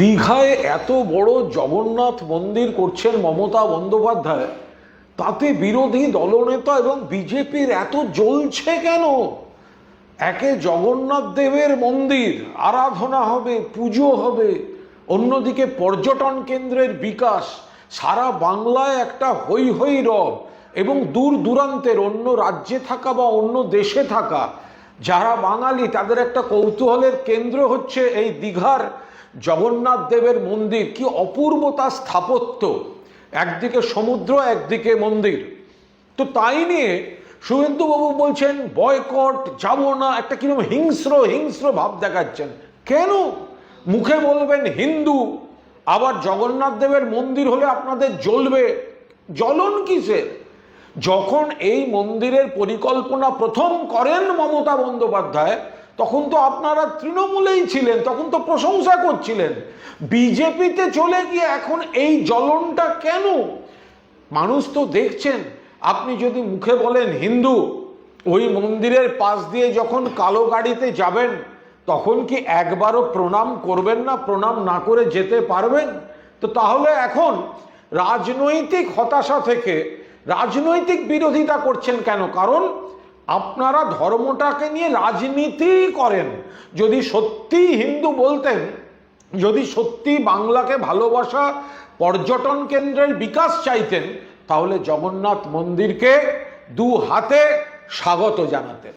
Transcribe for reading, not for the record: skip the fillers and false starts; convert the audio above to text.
দীঘায় এত বড় জগন্নাথ মন্দির করছেন মমতা বন্দ্যোপাধ্যায়, তাতে বিরোধী দলনেতা এবং বিজেপির এত জ্বলছে কেন? একে জগন্নাথ দেবের মন্দির, আরাধনা হবে, পুজো হবে, অন্যদিকে পর্যটন কেন্দ্রের বিকাশ, সারা বাংলায় একটা হৈ হৈ রব, এবং দূর দূরান্তের অন্য রাজ্যে থাকা বা অন্য দেশে থাকা যারা বাঙালি তাদের একটা কৌতূহলের কেন্দ্র হচ্ছে এই দীঘার জগন্নাথ দেবের মন্দির। কি অপূর্ব তার স্থাপত্য, একদিকে সমুদ্র একদিকে মন্দির। তো তাই নিয়ে শুভেন্দুবাবু বলছেন বয়কট, যাব না, একটা কিরকম হিংস্র হিংস্র ভাব দেখাচ্ছেন। কেন? মুখে বলবেন হিন্দু, আবার জগন্নাথ দেবের মন্দির হলে আপনাদের জ্বলবে। জ্বলন কিসের? যখন এই মন্দিরের পরিকল্পনা প্রথম করেন মমতা বন্দ্যোপাধ্যায়, তখন তো আপনারা তৃণমূলেই ছিলেন, তখন তো প্রশংসা করছিলেন। বিজেপিতে চলে গিয়ে এখন এই জ্বলনটা কেন? মানুষ তো দেখছেন। আপনি যদি মুখে বলেন হিন্দু, ওই মন্দিরের পাশ দিয়ে যখন কালো গাড়িতে যাবেন তখন কি একবারও প্রণাম করবেন না? প্রণাম না করে যেতে পারবেন? তো তাহলে এখন রাজনৈতিক হতাশা থেকে রাজনৈতিক বিরোধিতা করছেন কেন? কারণ আপনারা ধর্মটাকে নিয়ে রাজনীতি করেন। যদি সত্যি হিন্দু বলতেন, যদি সত্যি বাংলাকে ভালোবাসা, পর্যটন কেন্দ্রের বিকাশ চাইতেন, তাহলে জগন্নাথ মন্দিরকে দু হাতে স্বাগত জানাতেন।